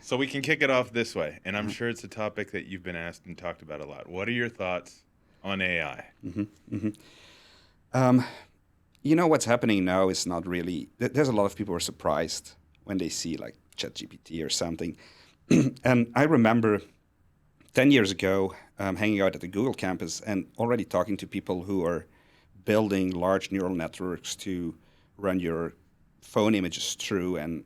So we can kick it off this way, and I'm sure it's a topic that you've been asked and talked about a lot. What are your thoughts on AI? Um, what's happening now is not really. There's a lot of people who are surprised when they see like ChatGPT or something. And I remember 10 years ago hanging out at the Google campus and already talking to people who are building large neural networks to run your phone images through and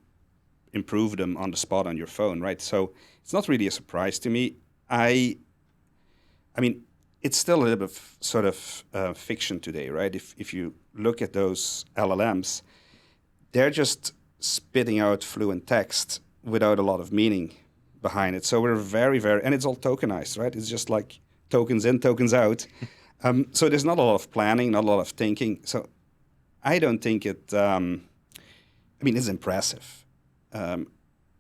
improve them on the spot on your phone, right? So it's not really a surprise to me. I mean, it's still a little bit of sort of fiction today, right? If you look at those LLMs, they're just spitting out fluent text without a lot of meaning behind it. So we're and it's all tokenized, right? It's just like tokens in, tokens out. So there's not a lot of planning, not a lot of thinking. So I don't think it, it's impressive.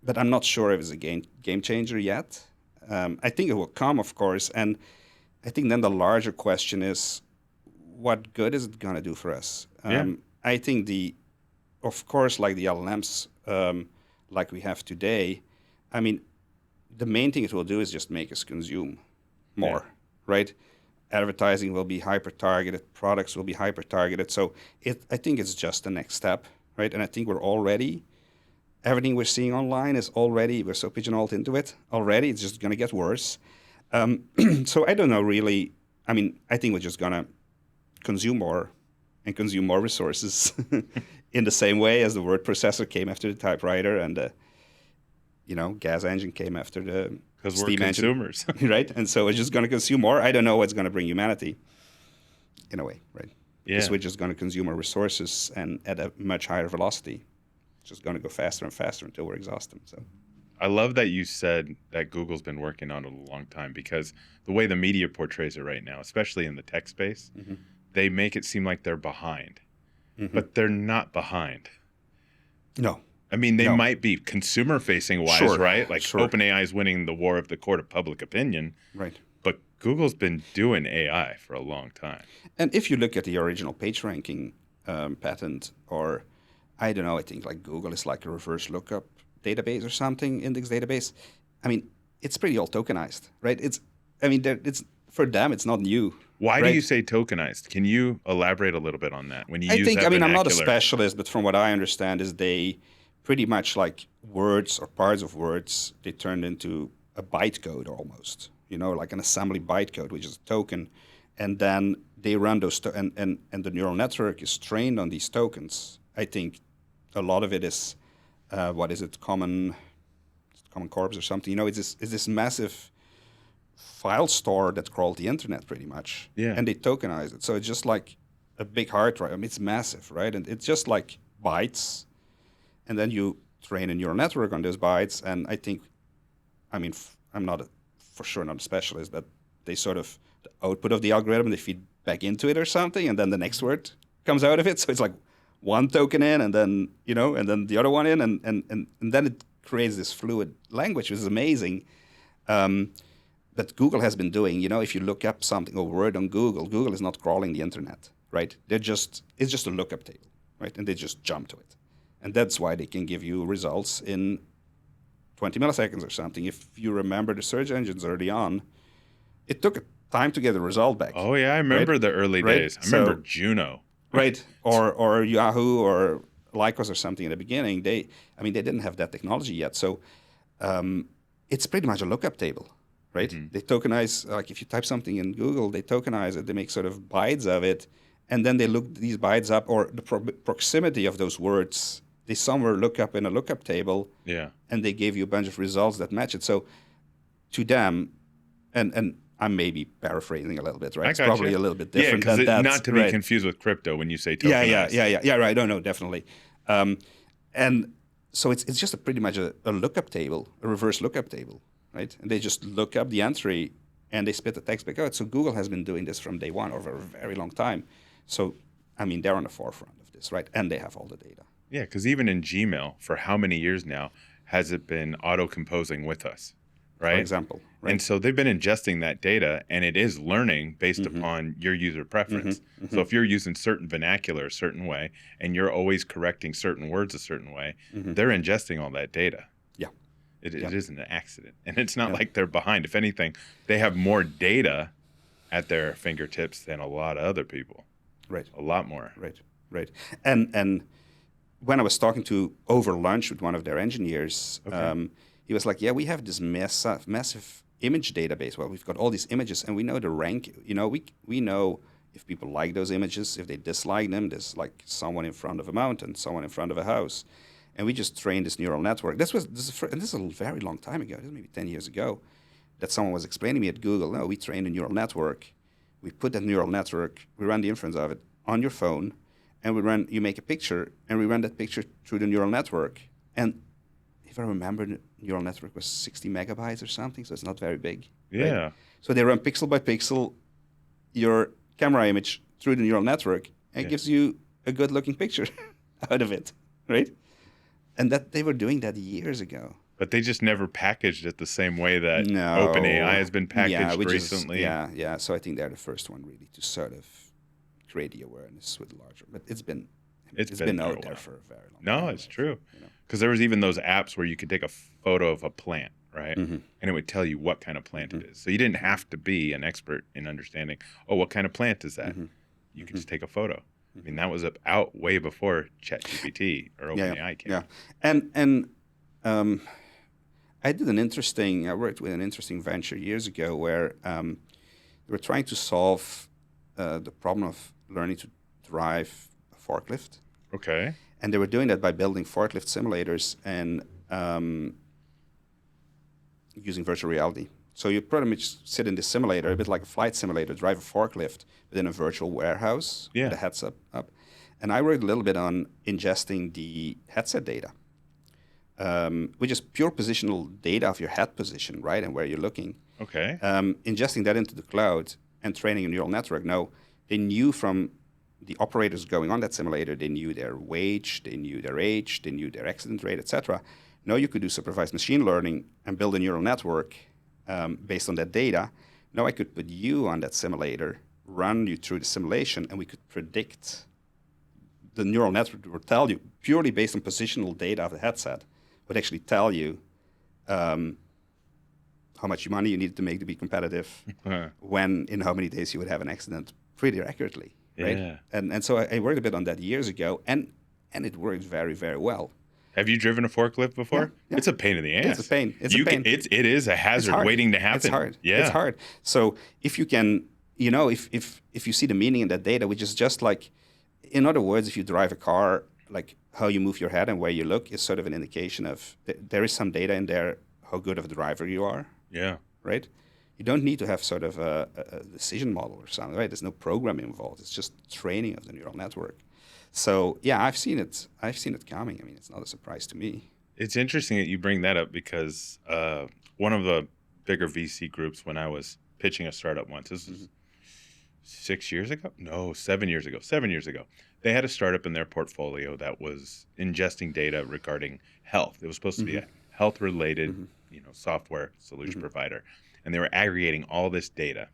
But I'm not sure if it's a game changer yet. I think it will come, of course. And I think then the larger question is, what good is it going to do for us? I think of course, like the LLMs, like we have today, the main thing it will do is just make us consume more, right? Advertising will be hyper-targeted, products will be hyper-targeted. So I think it's just the next step, right? And I think everything we're seeing online we're so pigeonholed into it already, it's just going to get worse. So I don't know really. I think we're just going to consume more and consume more resources in the same way as the word processor came after the typewriter and the gas engine came after the steam consumers. engine, right? And so it's just going to consume more. I don't know what's going to bring humanity in a way, right? Because we're just going to consume our resources and at a much higher velocity. It's just going to go faster and faster until we're exhausted. So I love that you said that Google's been working on it a long time, because the way the media portrays it right now, especially in the tech space, they make it seem like they're behind, but they're not behind. No. They might be consumer-facing wise, right? Like Sure. OpenAI is winning the war of the court of public opinion. Right. But Google's been doing AI for a long time. And if you look at the original page ranking patent, or I don't know, I think like Google is like a reverse lookup database or something, index database. It's pretty all tokenized, right? It's for them, it's not new. Why right? do you say tokenized? Can you elaborate a little bit on that? When you use think, that I'm not a vernacular? specialist, but from what I understand is they pretty much like words or parts of words, they turned into a bytecode almost, like an assembly bytecode, which is a token. And then they run those, and the neural network is trained on these tokens. I think a lot of it is, Common Corps or something. It's this massive file store that's called the internet pretty much. Yeah. And they tokenize it. So it's just like a big hard drive. It's massive, right? And it's just like bytes. And then you train a neural network on those bytes. And I think, I'm for sure not a specialist, but they sort of, the output of the algorithm, they feed back into it or something. And then the next word comes out of it. So it's like one token in and then, and then the other one in. And then it creates this fluid language, which is amazing. But Google has been doing, if you look up something, a word on Google, Google is not crawling the internet, right? It's just a lookup table, right? And they just jump to it. And that's why they can give you results in 20 milliseconds or something. If you remember the search engines early on, it took time to get a result back. Oh, yeah, I remember the early days. I remember Juno. Right, or Yahoo or Lycos or something in the beginning. They didn't have that technology yet. So it's pretty much a lookup table, right? They tokenize, like if you type something in Google, they tokenize it, they make sort of bytes of it, and then they look these bytes up, or the proximity of those words, they somewhere look up in a lookup table, and they gave you a bunch of results that match it. So to them, and I may be paraphrasing a little bit, right? It's probably a little bit different than that. Not to be confused with crypto when you say tokenized. Yeah, right. No, definitely. And so it's just pretty much a lookup table, a reverse lookup table, right? And they just look up the entry and they spit the text back out. So Google has been doing this from day one over a very long time. So, they're on the forefront of this, right? And they have all the data. Yeah, because even in Gmail, for how many years now has it been auto-composing with us, right? For example. Right? And so they've been ingesting that data, and it is learning based upon your user preference. So if you're using certain vernacular a certain way, and you're always correcting certain words a certain way, they're ingesting all that data. Yeah. It Yeah. isn't an accident. And it's not Yeah. like they're behind. If anything, they have more data at their fingertips than a lot of other people. Right. A lot more. Right. And when I was talking to over lunch with one of their engineers, Okay. he was like, "Yeah, we have this massive image database. Well, we've got all these images, and we know the rank. You know, we know if people like those images, if they dislike them. There's like someone in front of a mountain, someone in front of a house, and we just trained this neural network. And this is a very long time ago. This is maybe 10 years ago, that someone was explaining to me at Google. No, we trained a neural network. We put that neural network, we run the inference of it on your phone, and you make a picture, and we run that picture through the neural network. And if I remember, the neural network was 60 megabytes or something, so it's not very big. Yeah. Right? So they run pixel by pixel your camera image through the neural network, and it gives you a good-looking picture out of it, right? And that they were doing that years ago. But they just never packaged it the same way that No. OpenAI has been packaged recently. Yeah. So I think they're the first one really to sort of create the awareness with larger. But it's been out there for a very long time. No, it's true. Because there was even those apps where you could take a photo of a plant, right? Mm-hmm. And it would tell you what kind of plant it is. So you didn't have to be an expert in understanding, oh, what kind of plant is that? You could just take a photo. I mean, that was out way before ChatGPT or OpenAI came. Yeah. And I worked with an interesting venture years ago where they were trying to solve the problem of learning to drive a forklift. Okay. And they were doing that by building forklift simulators and using virtual reality. So you pretty much sit in the simulator, a bit like a flight simulator, drive a forklift within a virtual warehouse with the headset up. And I worked a little bit on ingesting the headset data, which is pure positional data of your head position, right, and where you're looking. Okay. Ingesting that into the cloud and training a neural network. Now, they knew from the operators going on that simulator, they knew their wage, they knew their age, they knew their accident rate, etc. Now you could do supervised machine learning and build a neural network based on that data. Now I could put you on that simulator, run you through the simulation, and we could predict. The neural network would tell you, purely based on positional data of the headset, would actually tell you how much money you needed to make to be competitive, when, in how many days you would have an accident, pretty accurately, right? Yeah. And so I worked a bit on that years ago, and it worked very, very well. Have you driven a forklift before? Yeah. It's a pain in the ass. It's a pain. It is a hazard waiting to happen. It's hard. Yeah. It's hard. So if you can, if you see the meaning in that data, which is just like, in other words, if you drive a car, like how you move your head and where you look is sort of an indication of there is some data in there how good of a driver you are. Yeah. Right? You don't need to have sort of a decision model or something, right? There's no programming involved. It's just training of the neural network. So yeah, I've seen it coming. I mean, it's not a surprise to me. It's interesting that you bring that up because one of the bigger VC groups, when I was pitching a startup once, this was 6 years ago? No, 7 years ago. 7 years ago. They had a startup in their portfolio that was ingesting data regarding health. It was supposed to be a health-related, software solution provider, and they were aggregating all this data.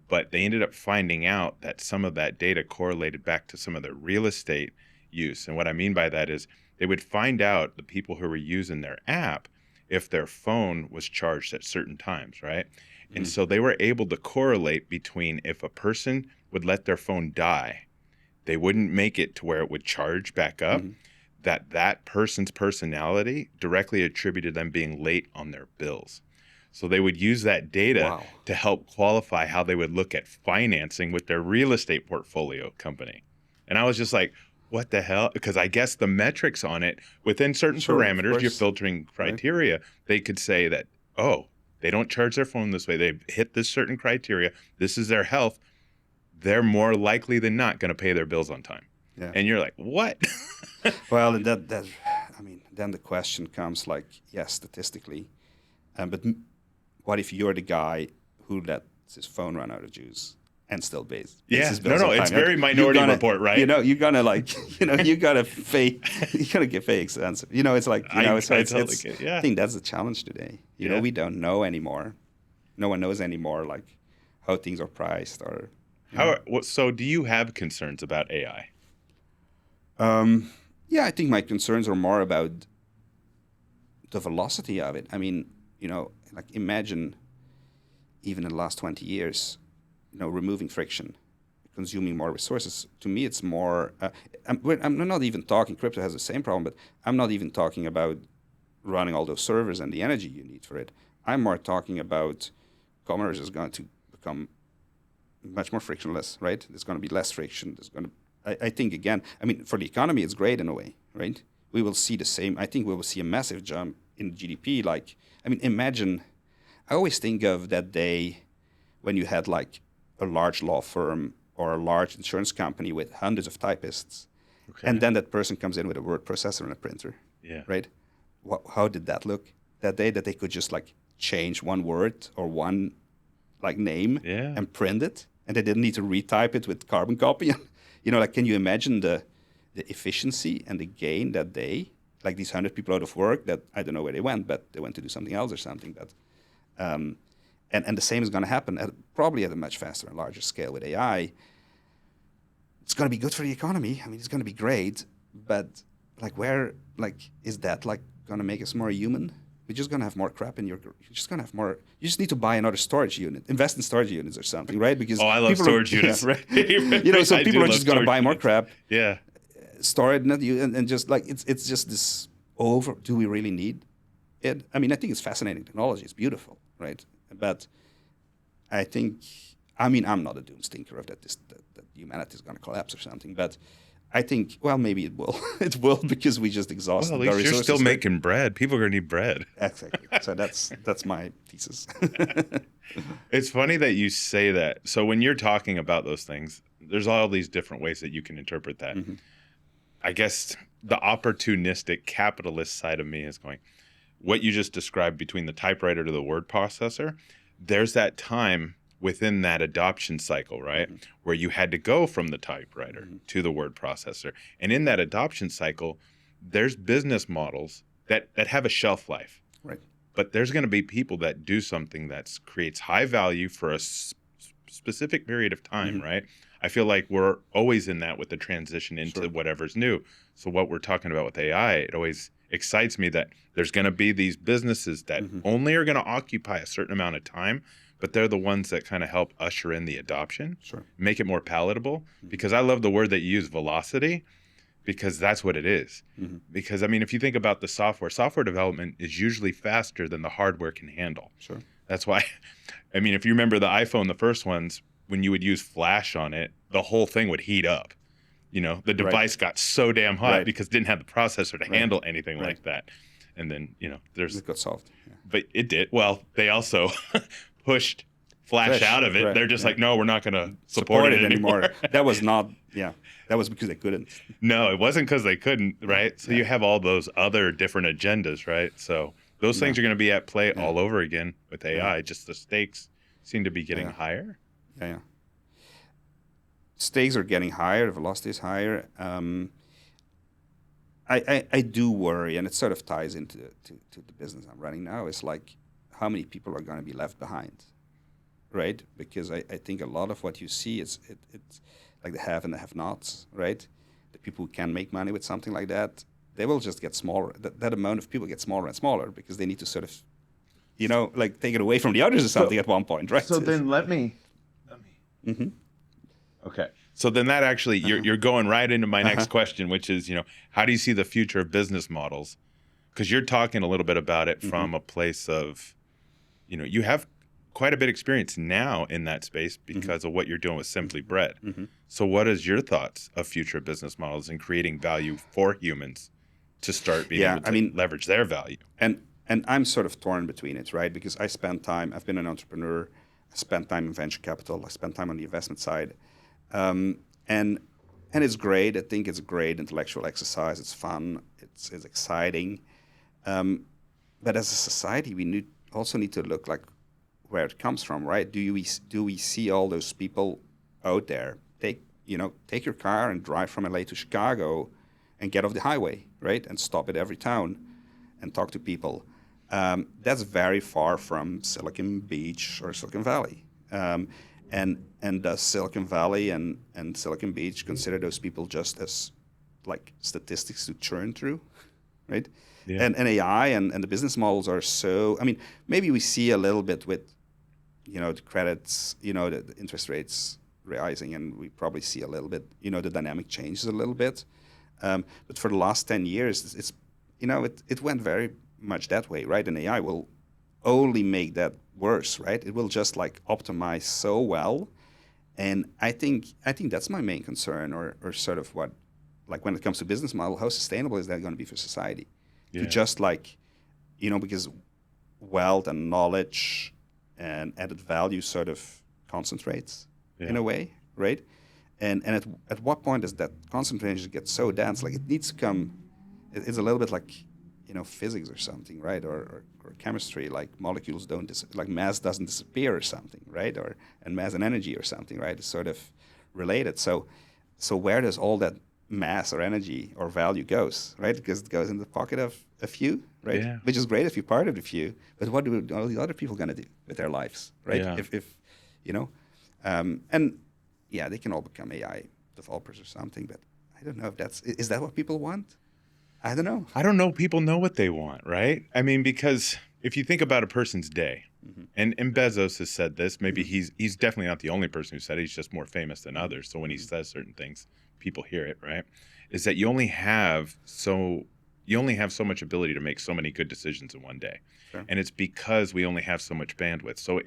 But they ended up finding out that some of that data correlated back to some of their real estate use. And what I mean by that is they would find out the people who were using their app if their phone was charged at certain times, right? And so they were able to correlate between if a person would let their phone die, they wouldn't make it to where it would charge back up, that person's personality directly attributed them being late on their bills. So they would use that data to help qualify how they would look at financing with their real estate portfolio company. And I was just like, what the hell? Because I guess the metrics on it, within certain parameters, your filtering criteria, they could say that, oh, they don't charge their phone this way. They've hit this certain criteria. This is their health. They're more likely than not going to pay their bills on time. Yeah. And you're like, what? Well, then the question comes like, yes, statistically, but what if you're the guy who lets his phone run out of juice and still pays? Yeah, it's very Minority Report, right? You're gonna you gotta get pay expensive. It's like, I think that's the challenge today. We don't know anymore. No one knows anymore, like how things are priced or. So do you have concerns about AI? Yeah, I think my concerns are more about the velocity of it. I mean, like imagine even in the last 20 years, removing friction, consuming more resources. To me, it's more. I'm not even talking. Crypto has the same problem, but I'm not even talking about running all those servers and the energy you need for it. I'm more talking about commerce is going to become much more frictionless, right? There's going to be less friction. I think again. I mean, for the economy, it's great in a way, right? We will see the same. I think we will see a massive jump in GDP. Like, I mean, imagine. I always think of that day when you had like a large law firm or a large insurance company with hundreds of typists, and then that person comes in with a word processor and a printer. Yeah. Right. How did that look that day? That they could just like change one word or one like name and print it, and they didn't need to retype it with carbon copy. Like, can you imagine the efficiency and the gain that day? Like these 100 people out of work that I don't know where they went, but they went to do something else or something. But and the same is going to happen probably at a much faster and larger scale with AI. It's going to be good for the economy. I mean, it's going to be great, but like is that like going to make us more human? We're just going to have more crap in you're just going to have more. You just need to buy another storage unit, invest in storage units or something, right? Because I love storage units. Yeah, right? So people are just going to buy more crap. Yeah. Store it, and just like it's just this over. Do we really need it? I mean, I think it's fascinating technology. It's beautiful, right? But I think, I'm not a doomstinker of that humanity is going to collapse or something. But I think, well, maybe it will. It will, because we just exhausted our resources. Well, at least you're still making bread. People are going to need bread. Exactly. So that's my thesis. It's funny that you say that. So when you're talking about those things, there's all these different ways that you can interpret that. Mm-hmm. I guess the opportunistic capitalist side of me is going, what you just described between the typewriter to the word processor, there's that time within that adoption cycle, right? Mm-hmm. Where you had to go from the typewriter to the word processor. And in that adoption cycle, there's business models that have a shelf life. Right. But there's going to be people that do something that creates high value for a specific period of time, right? I feel like we're always in that with the transition into whatever's new. So what we're talking about with AI, it always excites me that there's going to be these businesses that only are going to occupy a certain amount of time, but they're the ones that kind of help usher in the adoption, make it more palatable. Because I love the word that you use, velocity, because that's what it is. Because, I mean, if you think about the software development is usually faster than the hardware can handle. That's why, I mean, if you remember the iPhone, the first ones, when you would use flash on it, the whole thing would heat up. The device got so damn hot because it didn't have the processor to handle anything like that. And then, it got solved. Yeah. But it did. Well, they also pushed flash out of it. They're just like, no, we're not going to support it anymore. That was not, that was because they couldn't. No, it wasn't because they couldn't, right? So you have all those other different agendas, right? So those things are going to be at play all over again with AI. Just the stakes seem to be getting higher. Yeah. Stakes are getting higher. The velocity is higher. I do worry, and it sort of ties into the business I'm running now. It's like, how many people are going to be left behind, right? Because I think a lot of what you see it's like the have and the have-nots, right? The people who can make money with something like that, they will just get smaller. That amount of people get smaller and smaller because they need to sort of, like take it away from the others or something at one point, right? So then let me. Okay. So then that actually, you're going right into my next question, which is, how do you see the future of business models? Because you're talking a little bit about it from a place of, you have quite a bit of experience now in that space because of what you're doing with Simply Bread. So what is your thoughts of future business models and creating value for humans to start being able to leverage their value? And I'm sort of torn between it, right? Because I've been an entrepreneur, I spent time in venture capital, I spent time on the investment side. And it's great. I think it's a great intellectual exercise. It's fun. It's exciting. But as a society, we also need to look like where it comes from, right? Do we see all those people out there? Take your car and drive from LA to Chicago, and get off the highway, right? And stop at every town, and talk to people. That's very far from Silicon Beach or Silicon Valley. And does Silicon Valley and Silicon Beach consider those people just as like statistics to churn through, right? Yeah. And AI and the business models are so. I mean, maybe we see a little bit with, the credits, the interest rates rising, and we probably see a little bit, the dynamic changes a little bit. But for the last 10 years, it went very much that way, right? And AI will only make that worse, right? It will just like optimize so well. And I think that's my main concern, or sort of what, like when it comes to business model, how sustainable is that going to be for society? Yeah. To just like, because wealth and knowledge and added value sort of concentrates in a way, right? And at what point does that concentration get so dense? Like it needs to come. It's a little bit like, physics or something, right? Or chemistry, like molecules like mass doesn't disappear or something, right? And mass and energy or something, right? It's sort of related. So where does all that mass or energy or value goes, right? Because it goes in the pocket of a few, right? Yeah. Which is great if you're part of the few, but what do all the other people gonna do with their lives, right? Yeah. If and yeah, they can all become AI developers or something, but I don't know if is that what people want? I don't know. I don't know. People know what they want, right? I mean, because if you think about a person's day, and Bezos has said this, maybe he's definitely not the only person who said it, he's just more famous than others. So when he says certain things, people hear it, right? Is that you only have so much ability to make so many good decisions in one day. Sure. And it's because we only have so much bandwidth. So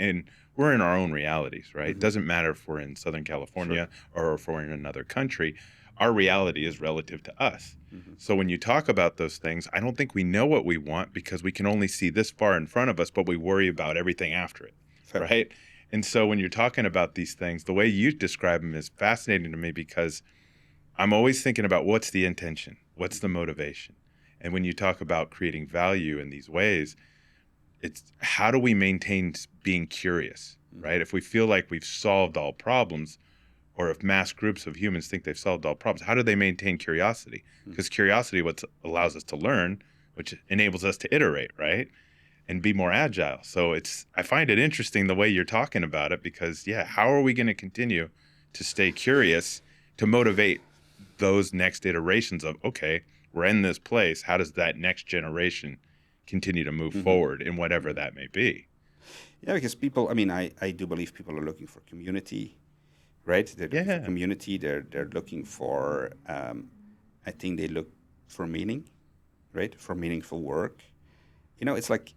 we're in our own realities, right? It doesn't matter if we're in Southern California or if we're in another country. Our reality is relative to us. So when you talk about those things, I don't think we know what we want because we can only see this far in front of us, but we worry about everything after it, right? And so when you're talking about these things, the way you describe them is fascinating to me because I'm always thinking about what's the intention, what's the motivation. And when you talk about creating value in these ways, it's how do we maintain being curious, right? If we feel like we've solved all problems, or if mass groups of humans think they've solved all problems, how do they maintain curiosity? Because curiosity what allows us to learn, which enables us to iterate, right? And be more agile. So I find it interesting the way you're talking about it because, how are we going to continue to stay curious to motivate those next iterations of, okay, we're in this place. How does that next generation continue to move forward in whatever that may be? Yeah, because people, I mean, I do believe people are looking for community, right? They're looking for community. They're looking for, I think they look for meaning, right? For meaningful work. It's like,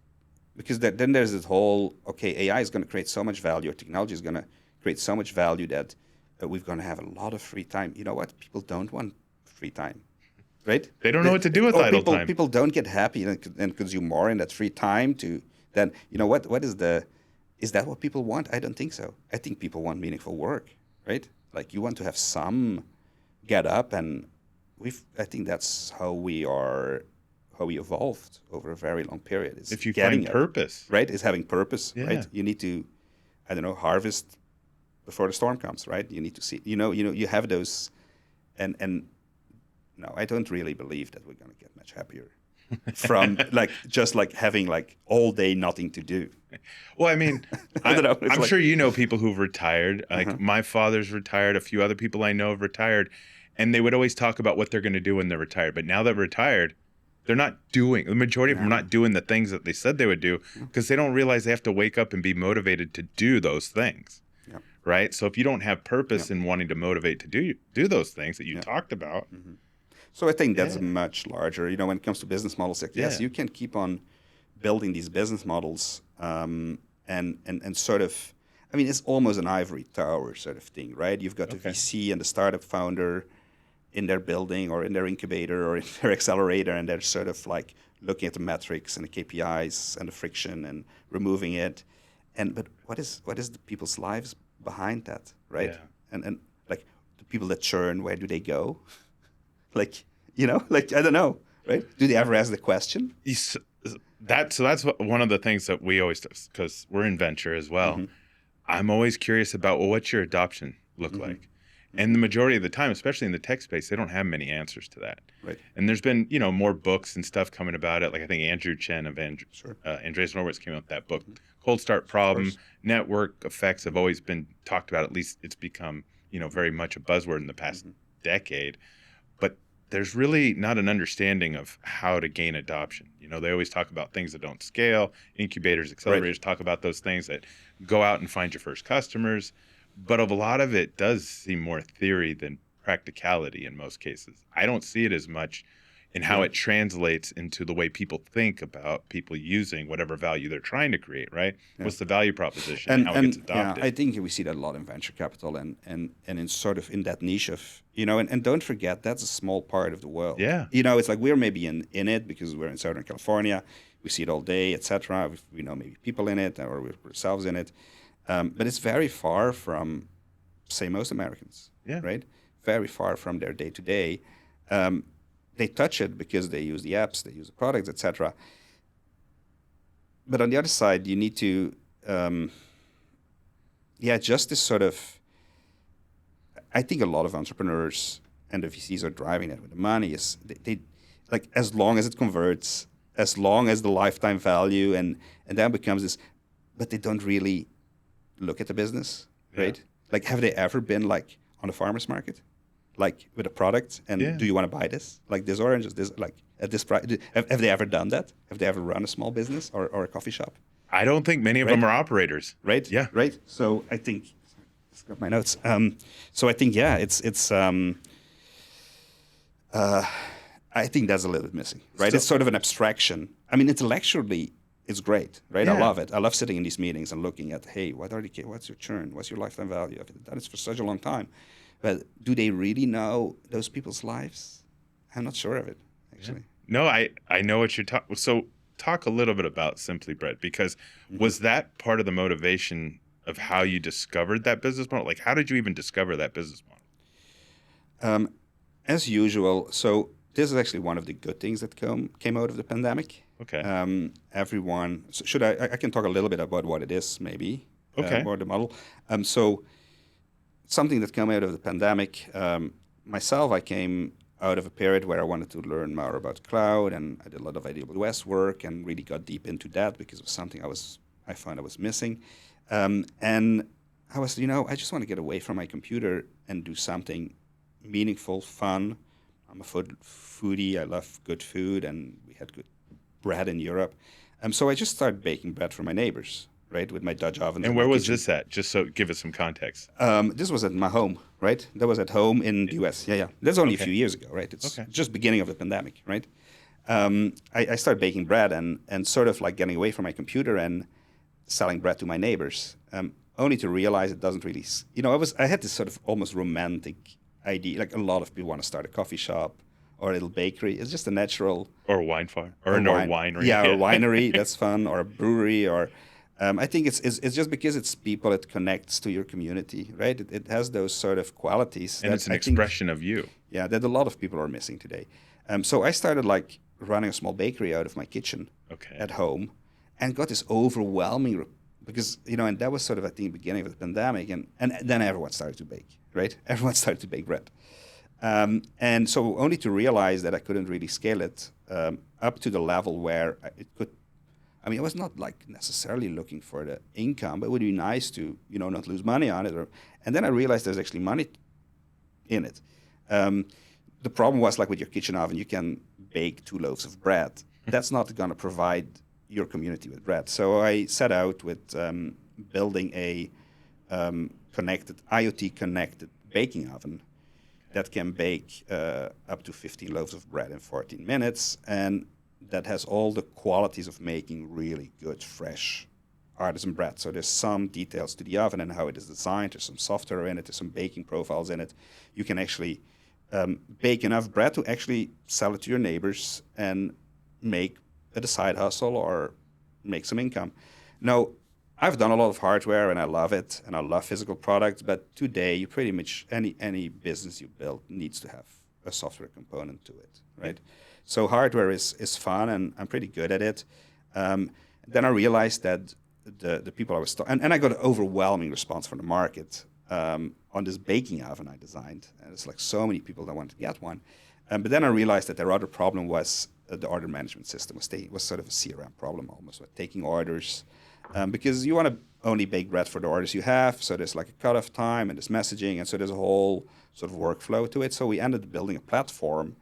because then there's this whole, okay, AI is going to create so much value, or technology is going to create so much value that we're going to have a lot of free time. You know what? People don't want free time, right? They don't know what to do with idle time. People don't get happy and consume more in that free time then, what is that what people want? I don't think so. I think people want meaningful work, right? Like you want to have some get up, and I think that's how we evolved over a very long period. It's if you find purpose, right? It's having purpose, Yeah. right? You need to, I don't know, harvest before the storm comes, right? You need to see, you have those, and no, I don't really believe that we're going to get much happier from just having all day nothing to do. Well, I mean, I don't know. I'm sure you know people who've retired. Like my father's retired. A few other people I know have retired, and they would always talk about what they're going to do when they're retired. But now they're retired, they're not doing. The majority of them are not doing the things that they said they would do because they don't realize they have to wake up and be motivated to do those things. Yep. Right. So if you don't have purpose in wanting to motivate to do those things that you talked about. So I think that's much larger. When it comes to business models, yes, you can keep on building these business models, and sort of, I mean, it's almost an ivory tower sort of thing, right? You've got the VC and the startup founder in their building or in their incubator or in their accelerator, and they're sort of like looking at the metrics and the KPIs and the friction and removing it. But what is the people's lives behind that, right? Yeah. And like the people that churn, where do they go? I don't know, right? Do they ever ask the question? That's one of the things that we always do, because we're in venture as well. I'm always curious about, well, what's your adoption look like? And the majority of the time, especially in the tech space, they don't have many answers to that. Right. And there's been, more books and stuff coming about it. Like I think Andrew Chen of Andreas Norwitz came out with that book, Cold Start Problem. Network effects have always been talked about. At least it's become, very much a buzzword in the past decade. But there's really not an understanding of how to gain adoption. They always talk about things that don't scale, incubators, accelerators, talk about those things that go out and find your first customers. But a lot of it does seem more theory than practicality in most cases. I don't see it as much in how it translates into the way people think about people using whatever value they're trying to create, right? What's the value proposition and how it gets adopted? I think we see that a lot in venture capital and in sort of in that niche of, and don't forget, that's a small part of the world. Yeah. It's like we're maybe in it because we're in Southern California. We see it all day, etc. We know maybe people in it or we're ourselves in it. But it's very far from, say, most Americans, right? Very far from their day-to-day. They touch it because they use the apps, they use the products, etc. But on the other side, you need to, just this sort of, I think a lot of entrepreneurs and the VCs are driving that with the money is they like, as long as it converts, as long as the lifetime value and then becomes this, but they don't really look at the business, right? Like, have they ever been like on a farmer's market? Like with a product, and do you want to buy this? Like this orange, this like at this price. Have they ever done that? Have they ever run a small business or a coffee shop? I don't think many of them are operators. Right. Yeah. Right. So I think, let's grab my notes. So I think it's. I think that's a little bit missing, right? It's sort of an abstraction. I mean, intellectually, it's great, right? I love it. I love sitting in these meetings and looking at, hey, what's your churn? What's your lifetime value? I've done this for such a long time. But do they really know those people's lives? I'm not sure of it, actually. No, I know what you're talking. So talk a little bit about Simply Bread, because was that part of the motivation of how you discovered that business model? Like, how did you even discover that business model? As usual, so this is actually one of the good things that came out of the pandemic. Okay. Everyone, so I can talk a little bit about what it is, maybe, okay, or the model. So something that came out of the pandemic, myself, I came out of a period where I wanted to learn more about cloud, and I did a lot of AWS work and really got deep into that because it was something I found I was missing. And I was, I just want to get away from my computer and do something meaningful, fun. I'm a foodie. I love good food, and we had good bread in Europe. So I just started baking bread for my neighbors, right, with my Dutch oven. And where was this at? Just so give us some context. This was at my home, right? That was at home in the US. Yeah. That's only a few years ago, right? It's just beginning of the pandemic, right? I started baking bread and sort of like getting away from my computer and selling bread to my neighbors, only to realize it doesn't really, I had this sort of almost romantic idea. Like, a lot of people want to start a coffee shop or a little bakery. It's just a natural. Or a wine farm. Or a winery. Yeah, or a winery. That's fun. Or a brewery. Or I think it's just because it's people, it connects to your community, right? It has those sort of qualities. And it's an expression of you. Yeah, that a lot of people are missing today. So I started like running a small bakery out of my kitchen at home, and got this overwhelming, because, and that was sort of, I think, the beginning of the pandemic, and then everyone started to bake, right? Everyone started to bake bread. And so only to realize that I couldn't really scale it up to the level where it could. I mean, I was not like necessarily looking for the income, but it would be nice to, not lose money on it. And then I realized there's actually money in it. The problem was, like with your kitchen oven, you can bake 2 loaves of bread. That's not going to provide your community with bread. So I set out with building a IoT-connected baking oven that can bake up to 15 loaves of bread in 14 minutes, and that has all the qualities of making really good, fresh, artisan bread. So there's some details to the oven and how it is designed. There's some software in it. There's some baking profiles in it. You can actually bake enough bread to actually sell it to your neighbors and make it a side hustle or make some income. Now, I've done a lot of hardware, and I love it, and I love physical products, but today, you pretty much, any business you build needs to have a software component to it, right? So hardware is fun, and I'm pretty good at it. Then I realized that the people I was and I got an overwhelming response from the market on this baking oven I designed. And it's like so many people that wanted to get one. But then I realized that their other problem was the order management system was sort of a CRM problem almost, with taking orders. Because you want to only bake bread for the orders you have, so there's like a cutoff time and there's messaging, and so there's a whole sort of workflow to it. So we ended up building a platform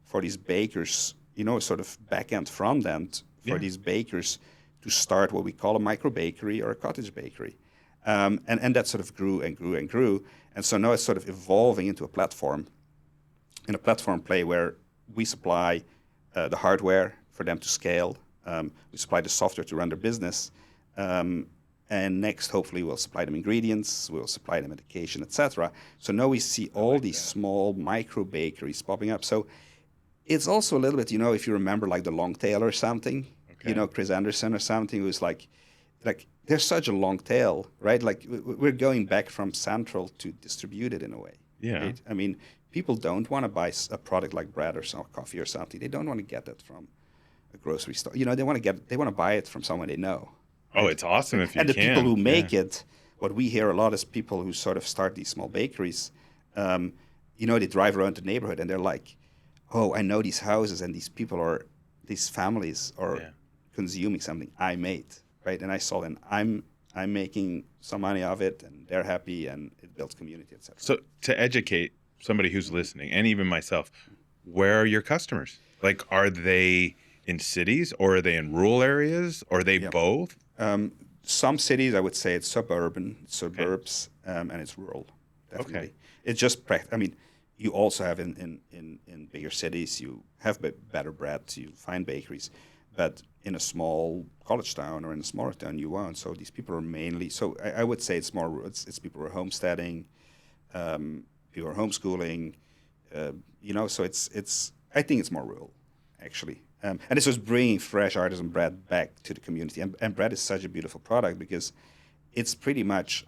for these bakers, sort of back end, front end for Yeah. these bakers to start what we call a micro-bakery or a cottage bakery. And that sort of grew and grew and grew. And so now it's sort of evolving into a platform, in a platform play where we supply the hardware for them to scale. We supply the software to run their business. And next, hopefully, we'll supply them ingredients, we'll supply them medication, etc. So now we see all these small micro bakeries popping up. So it's also a little bit, if you remember like the long tail or something, Okay. Chris Anderson or something, who's like there's such a long tail, right? Like we're going back from central to distributed in a way. Yeah. Right? I mean, people don't want to buy a product like bread or some coffee or something. They don't want to get that from a grocery store. They want to buy it from someone they know. Oh, it's awesome if you And the can. people who make Yeah. it, what we hear a lot is people who sort of start these small bakeries. They drive around the neighborhood and they're like, "Oh, I know these houses and these families are Yeah. consuming something I made, right? And I saw them. I'm making some money of it, and they're happy, and it builds community, etc." So to educate somebody who's listening, and even myself, where are your customers? Like, are they in cities, or are they in rural areas, or are they Yeah. both? Some cities, I would say it's suburbs, and it's rural, definitely. Okay. It's just I mean, you also have in bigger cities, you have better bread, you find bakeries, but in a small college town or in a smaller town, you won't. So these people are mainly. So I would say it's more. It's people who are homesteading, people who are homeschooling. So it's. I think it's more rural, actually. And this was bringing fresh artisan bread back to the community. And bread is such a beautiful product because it's pretty much,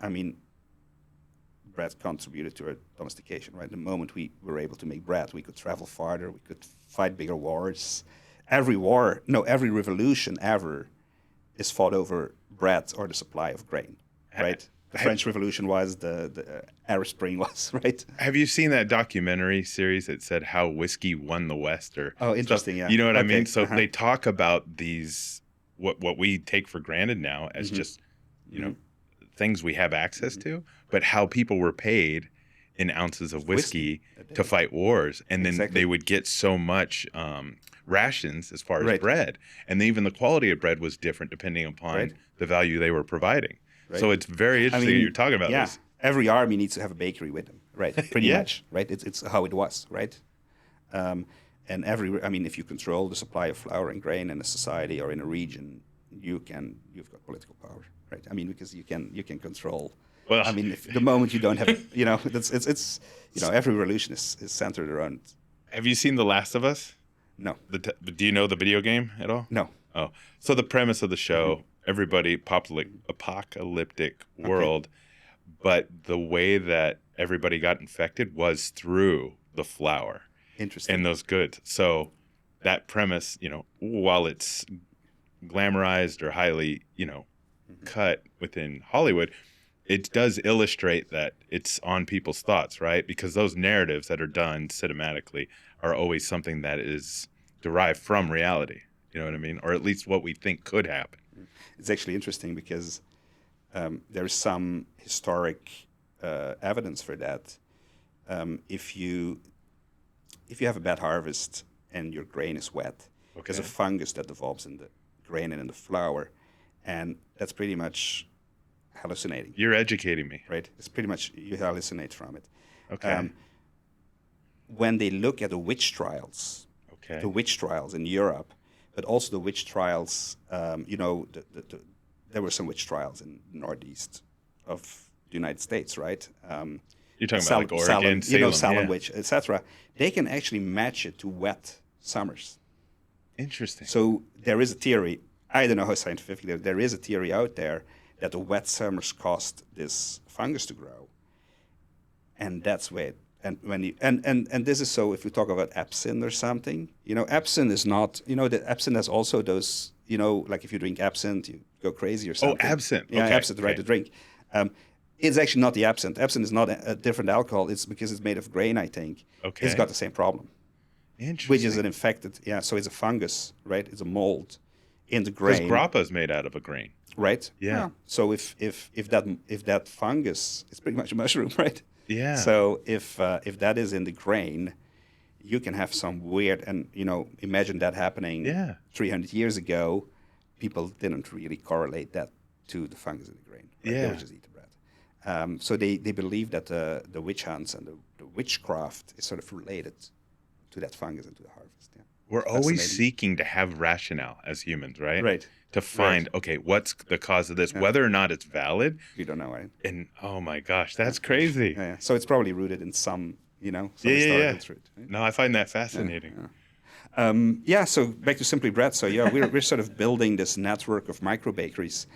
bread contributed to our domestication, right? The moment we were able to make bread, we could travel farther, we could fight bigger wars. Every revolution ever is fought over bread or the supply of grain, right? The French Revolution was, the Arab Spring was, right? Have you seen that documentary series that said how whiskey won the West? Or Oh, interesting, yeah. You know what I Okay, mean? So uh-huh. they talk about these what we take for granted now as Mm-hmm. just things we have access to, but how people were paid in ounces of whiskey to fight wars, and then Exactly. they would get so much rations as far as Right. bread, and even the quality of bread was different depending upon Right. the value they were providing. Right. So it's very interesting that you're talking about yeah, this. every army needs to have a bakery with them, right? Pretty Yeah. much, right? It's how it was, right? And if you control the supply of flour and grain in a society or in a region, you've got political power, right? Because you can control. Well, If the moment you don't have, it's every revolution is centered around. Have you seen The Last of Us? No, Do you know the video game at all? no, Oh, so the premise of the show, everybody, apocalyptic world, but the way that everybody got infected was through the flour interesting. and those goods. So that premise, while it's glamorized or highly, cut within Hollywood, it does illustrate that it's on people's thoughts, right? Because those narratives that are done cinematically are always something that is derived from reality. You know what I mean? Or at least what we think could happen. It's actually interesting because there's some historic evidence for that. If you have a bad harvest and your grain is wet, there's a fungus that develops in the grain and in the flour, and that's pretty much hallucinating. You're educating me. Right? It's pretty much you hallucinate from it. Okay. When they look at the witch trials, the witch trials in Europe, but also the witch trials, there were some witch trials in the northeast of the United States, right? You're talking about like Oregon, Salem yeah. witch, etc. They can actually match it to wet summers. Interesting. So there is a theory. I don't know how scientific. There is a theory out there that the wet summers caused this fungus to grow, and that's where. And this is so. If we talk about absinthe or something, absinthe is not. That absinthe has also those. Like if you drink absinthe, you go crazy or something. Oh, absinthe. Yeah, Okay. absinthe, right? Okay. The drink. It's actually not the absinthe. Absinthe is not a different alcohol. It's because it's made of grain, I think. Okay. It's got the same problem. Interesting. Which is an infected. Yeah, so it's a fungus, right? It's a mold in the grain. Because grappa is made out of a grain. Right. Yeah. So if that fungus, it's pretty much a mushroom, right? Yeah. So if that is in the grain, you can have some weird, and imagine that happening Yeah. 300 years ago. People didn't really correlate that to the fungus in the grain. Right? They Yeah. would just eat the bread. So they believe that the witch hunts and the witchcraft is sort of related to that fungus and to the harvest. Yeah. We're always Fascinating. seeking to have rationale as humans, right? Right. To find, okay, what's the cause of this, whether or not it's valid. You don't know, right? And oh my gosh, that's crazy. Yeah. So it's probably rooted in some Yeah. historical truth. Right? No, I find that fascinating. So back to Simply Bread. So yeah, we're sort of building this network of micro-bakeries.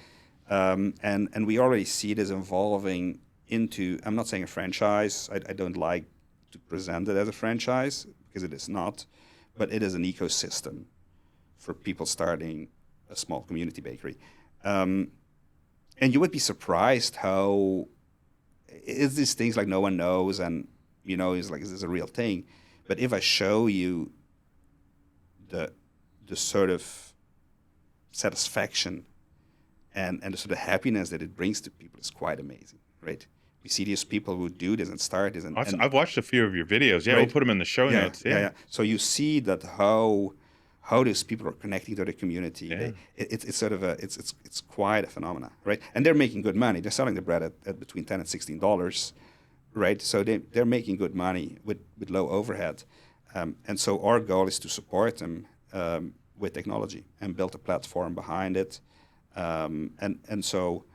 And we already see this evolving into, I'm not saying a franchise. I don't like to present it as a franchise because it is not, but it is an ecosystem for people starting a small community bakery. And you would be surprised how it's these things like no one knows, and it's like, is this a real thing? But if I show you the sort of satisfaction and the sort of happiness that it brings to people, is quite amazing, right? We see these people who do this and start this, and I've watched a few of your videos. Yeah, right? We'll put them in the show notes. Yeah. So you see that how these people are connecting to the community. Yeah. It's sort of it's quite a phenomenon, right? And they're making good money. They're selling the bread at between $10 and $16, right? So they're making good money with low overhead. And so our goal is to support them with technology and build a platform behind it. And so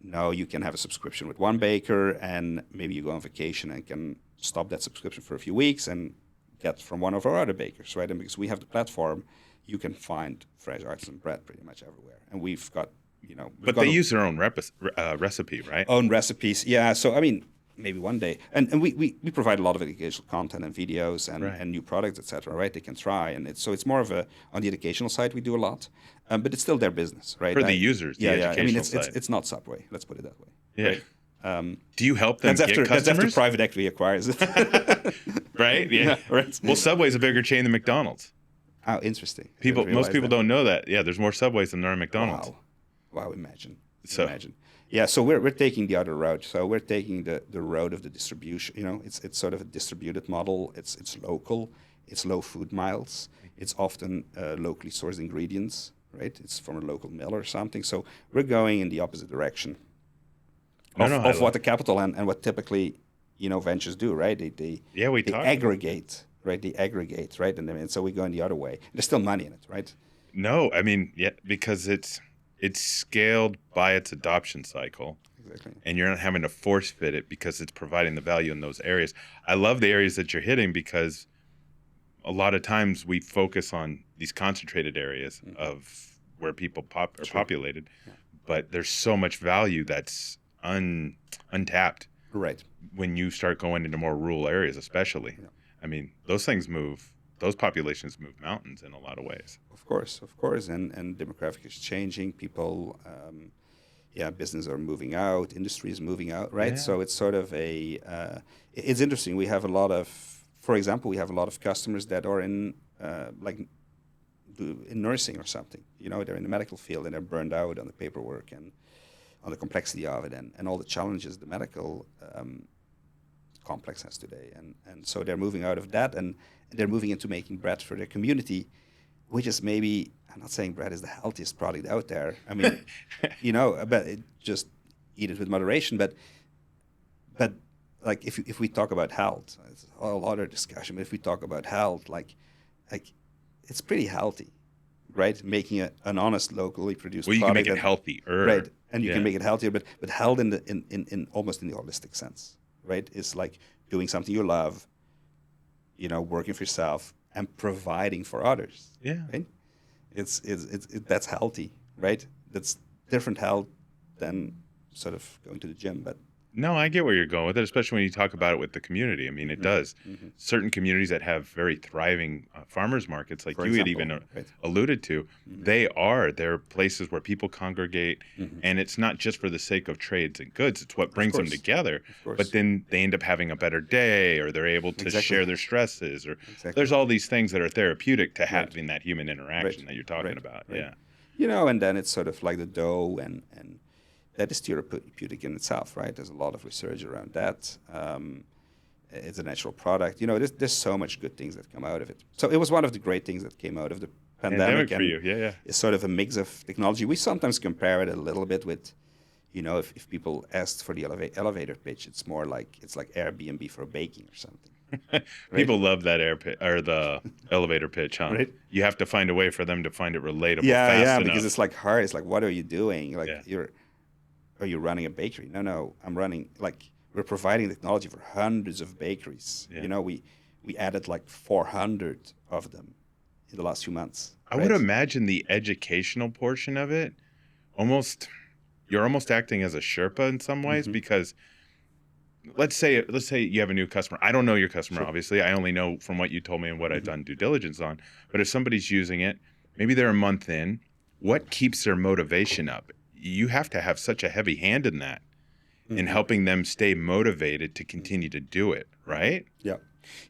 now you can have a subscription with one baker, and maybe you go on vacation and can stop that subscription for a few weeks and get from one of our other bakers, right? And because we have the platform, you can find fresh artisan bread pretty much everywhere. And we've got, But they use their own recipe, right? Own recipes. Yeah. So, I mean, maybe one day. And we provide a lot of educational content and videos and new products, et cetera, right? They can try. And it's more of on the educational side, we do a lot. But it's still their business, right? For the users, the educational I mean, side. it's not Subway. Let's put it that way. Yeah. Right? Do you help them get customers? That's after private equity acquires it. Right? Yeah. Right. Well, Subway's a bigger chain than McDonald's. Oh, interesting. Most people don't know that. Yeah, there's more Subways than there are McDonald's. Wow, imagine. Imagine. Yeah, so we're taking the other route. So we're taking the road of the distribution. It's sort of a distributed model. It's local. It's low food miles. It's often locally sourced ingredients, right? It's from a local mill or something. So we're going in the opposite direction of what the capital and what typically ventures do, right? They aggregate, right? They aggregate, right? And so we go in the other way. There's still money in it, right? No, I mean, yeah, because it's scaled by its adoption cycle. Exactly. And you're not having to force fit it because it's providing the value in those areas. I love the areas that you're hitting because a lot of times we focus on these concentrated areas of where people are populated, but there's so much value that's untapped. Right. When you start going into more rural areas, especially. Yeah. I mean, those populations move mountains in a lot of ways. Of course. And demographic is changing. People, business are moving out, industry is moving out, right? Yeah. So it's sort of it's interesting. We have for example, we have a lot of customers that are in nursing or something. They're in the medical field and they're burned out on the paperwork and on the complexity of it and all the challenges the medical complex has today. And so they're moving out of that and they're moving into making bread for their community, which is maybe, I'm not saying bread is the healthiest product out there. I mean, but just eat it with moderation. But like if we talk about health, it's a whole other discussion. But if we talk about health, like it's pretty healthy, right? Making an honest, locally produced product. Well, you can make it healthier, right? And you can make it healthier, but health in almost in the holistic sense, right? It's like doing something you love, working for yourself and providing for others. Yeah, right? It's that's healthy, right? That's different health than sort of going to the gym, but. No, I get where you're going with it, especially when you talk about it with the community. I mean, it does. Mm-hmm. Certain communities that have very thriving farmers markets, like you had even alluded to, they're places where people congregate, and it's not just for the sake of trades and goods. It's what brings them together. But then they end up having a better day, or they're able to share their stresses, or there's all these things that are therapeutic to having that human interaction that you're talking about. Right. Yeah. And then it's sort of like the dough and that is therapeutic in itself, right? There's a lot of research around that. It's a natural product. There's so much good things that come out of it. So it was one of the great things that came out of the pandemic. For you, yeah. It's sort of a mix of technology. We sometimes compare it a little bit with, if people asked for the elevator pitch, it's more like Airbnb for baking or something. Right? People love that the elevator pitch, huh? Right? You have to find a way for them to find it relatable. Yeah, enough. because it's like hard. It's like, what are you doing? Like, are you running a bakery? No, I'm running, like, we're providing technology for hundreds of bakeries. Yeah. We added like 400 of them in the last few months. I would imagine the educational portion of it, you're almost acting as a Sherpa in some ways, because let's say you have a new customer. I don't know your customer, obviously. I only know from what you told me and what I've done due diligence on. But if somebody's using it, maybe they're a month in, what keeps their motivation up? You have to have such a heavy hand in that, in helping them stay motivated to continue to do it, right? Yeah.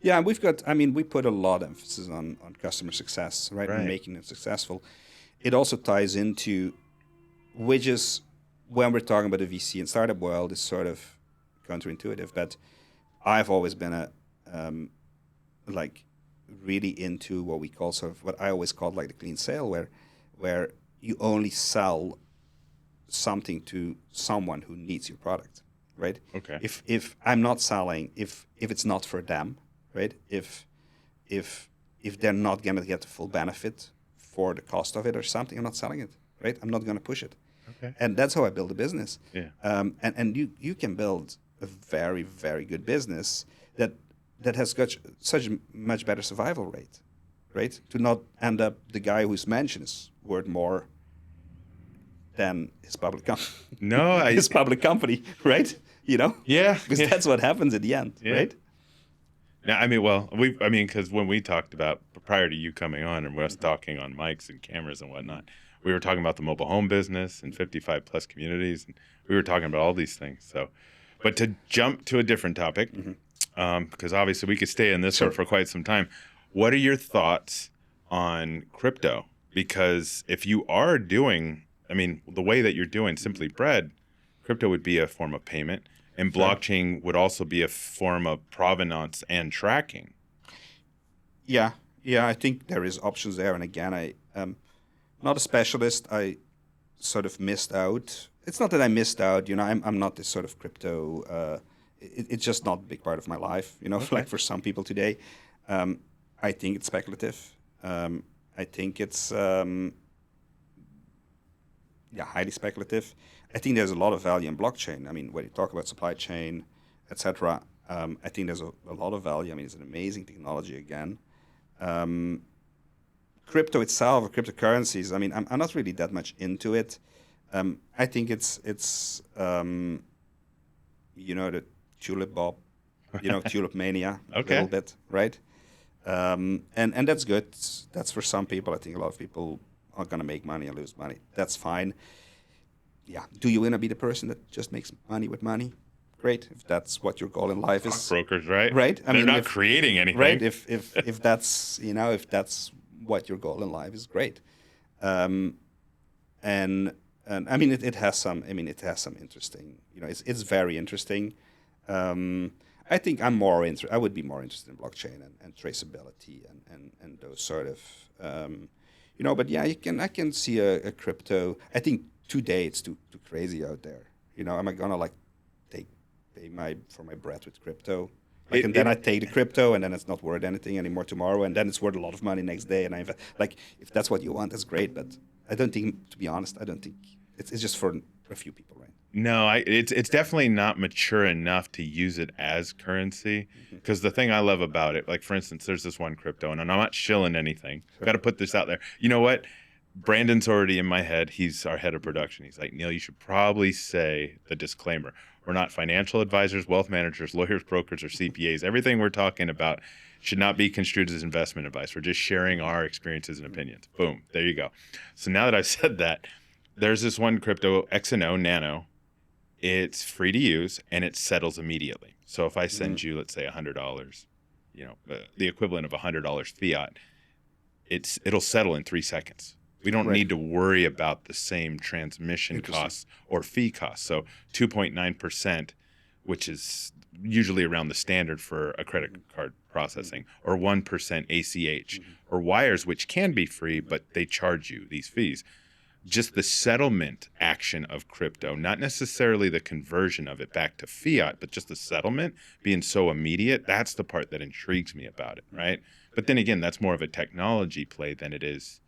Yeah, we put a lot of emphasis on customer success, right? And making it successful. It also ties into, which is, when we're talking about the VC and startup world, is sort of counterintuitive, but I've always been really into what I always called like the clean sale, where you only sell something to someone who needs your product, right? Okay. If I'm not selling, if it's not for them, right? If they're not gonna get the full benefit for the cost of it or something, I'm not selling it, right? I'm not gonna push it. Okay. And that's how I build a business. Yeah. And you can build a very, very good business that has got such a much better survival rate, right? To not end up the guy whose mansion is worth more than his public company. His public company, right? Yeah. Because that's what happens at the end, right? Now, because when we talked about, prior to you coming on and us talking on mics and cameras and whatnot, we were talking about the mobile home business and 55 plus communities, and we were talking about all these things. So, but to jump to a different topic, because obviously we could stay in this one for quite some time. What are your thoughts on crypto? Because if you are doing, the way that you're doing Simply Bread, crypto would be a form of payment, and blockchain would also be a form of provenance and tracking. Yeah, I think there is options there. And again, I'm not a specialist. I sort of missed out. It's not that I missed out. I'm not this sort of crypto. It's just not a big part of my life. Like for some people today, I think it's speculative. I think it's highly speculative. I think there's a lot of value in blockchain. When you talk about supply chain, etc., I think there's a lot of value. It's an amazing technology again. Crypto itself, or cryptocurrencies, I'm not really that much into it. I think it's the tulip bulb, tulip mania, a little bit, right? And that's good. That's for some people. I think a lot of people are going to make money and lose money. That's fine. Yeah. Do you want to be the person that just makes money with money? Great. If that's what your goal in life is. Brokers, right? Right. They're not creating anything. Right. If that's if that's what your goal in life is, great. And it has some. It has some interesting. It's very interesting. I think I would be more interested in blockchain and traceability and those sort of. But yeah, I can see a crypto. I think today it's too crazy out there. Am I gonna pay for my bread with crypto? And then I take the crypto, and then it's not worth anything anymore tomorrow, and then it's worth a lot of money next day. And if that's what you want, that's great. But I don't think, to be honest, it's just for a few people, right? No, it's definitely not mature enough to use it as currency. Because the thing I love about it, like for instance, there's this one crypto, and I'm not shilling anything. I've got to put this out there. You know what? Brandon's already in my head. He's our head of production. He's like, Neil, you should probably say the disclaimer. We're not financial advisors, wealth managers, lawyers, brokers, or CPAs. Everything we're talking about should not be construed as investment advice. We're just sharing our experiences and opinions. Boom. There you go. So now that I've said that, there's this one crypto, XNO Nano. It's free to use, and it settles immediately. So if I send you, let's say, $100, the equivalent of $100 fiat, it'll settle in 3 seconds. We don't need to worry about the same transmission costs or fee costs. So 2.9% which is usually around the standard for a credit card processing, or 1% ACH, or wires, which can be free, but they charge you these fees. Just the settlement action of crypto, not necessarily the conversion of it back to fiat, but just the settlement being so immediate, that's the part that intrigues me about it, right? But then again, that's more of a technology play than it is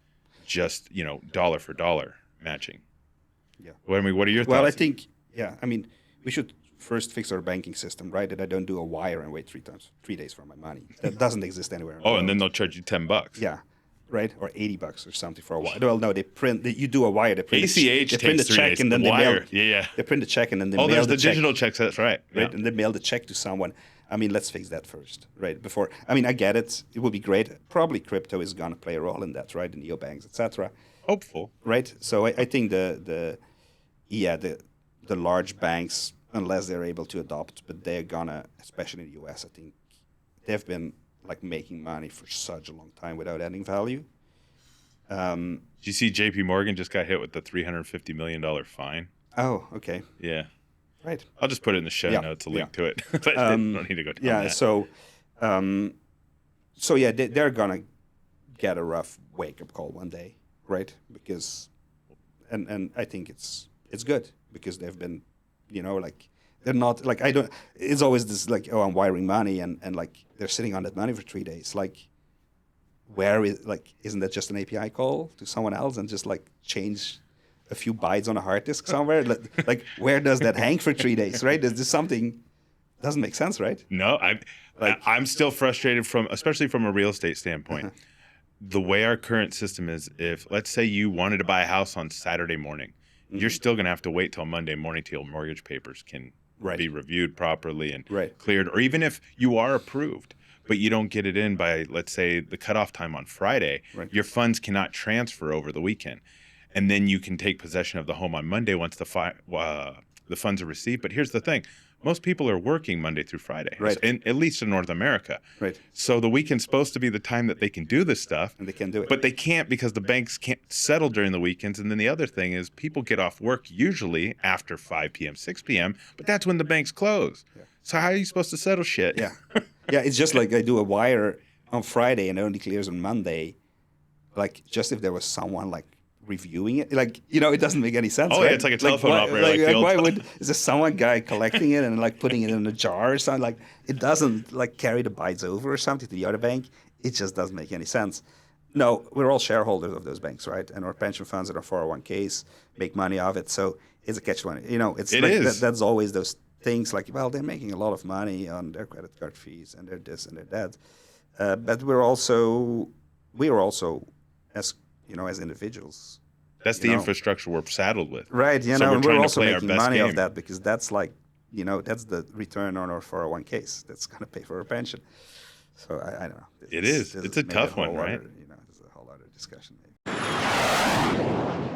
just, dollar for dollar matching. Yeah. Well, I mean, what are your thoughts? Well, I think, we should first fix our banking system, right? That I don't do a wire and wait 3 days for my money. That doesn't exist anywhere. Oh, and then they'll charge you $10. Yeah. Right, or $80 or something for a wire. Well, no, you do a wire. They print ACH they print takes the check 3 days. and then The they mail. wire. Yeah. They print the check and then they Oh, mail there's the the check. digital checks. That's right. Right, Yeah. and they mail the check to someone. I mean, let's fix that first, right? Before, I get it. It would be great. Probably crypto is gonna play a role in that, right? The neobanks, etc. Hopeful. Right. So I think the large banks, unless they're able to adopt, but they're gonna, especially in the US, I think they've been like making money for such a long time without adding value. Did you see JP Morgan just got hit with the $350 million fine? Oh, okay. Yeah. Right. I'll just put it in the show notes, a link to it. But I don't need to go down that. So they're gonna get a rough wake-up call one day, right? Because, and I think it's good because they've been, they're not like I don't. It's always this like, oh, I'm wiring money and like they're sitting on that money for 3 days, like. Where is isn't that just an API call to someone else and just like change a few bytes on a hard disk somewhere? Like where does that hang for 3 days, right? Is this something doesn't make sense, right? No, I'm still frustrated especially from a real estate standpoint. The way our current system is, if let's say you wanted to buy a house on Saturday morning, you're still going to have to wait till Monday morning till mortgage papers can be reviewed properly and cleared, or even if you are approved. But you don't get it in by, let's say, the cutoff time on Friday, your funds cannot transfer over the weekend. And then you can take possession of the home on Monday once the funds are received. But here's the thing. Most people are working Monday through Friday, at least in North America. Right. So the weekend's supposed to be the time that they can do this stuff. And they can do it. But they can't because the banks can't settle during the weekends. And then the other thing is people get off work usually after 5 p.m., 6 p.m., but that's when the banks close. Yeah. So how are you supposed to settle shit? Yeah. Yeah, it's just like I do a wire on Friday and it only clears on Monday. Like, just if there was someone like reviewing it, like, it doesn't make any sense. Oh, right? yeah, it's like a telephone operator. Is there someone guy collecting it and like putting it in a jar or something? Like, it doesn't like carry the bytes over or something to the other bank. It just doesn't make any sense. No, we're all shareholders of those banks, right? And our pension funds and our 401ks make money off it. So it's a catch-22. That's always those things like, well, they're making a lot of money on their credit card fees and they're this and they're that. But we are also as individuals. That's the infrastructure we're saddled with. Right, So and we're also making money game. off that because that's like, that's the return on our 401ks. That's going to pay for our pension. So I don't know. It's a tough one, right? This is a whole other discussion. Maybe.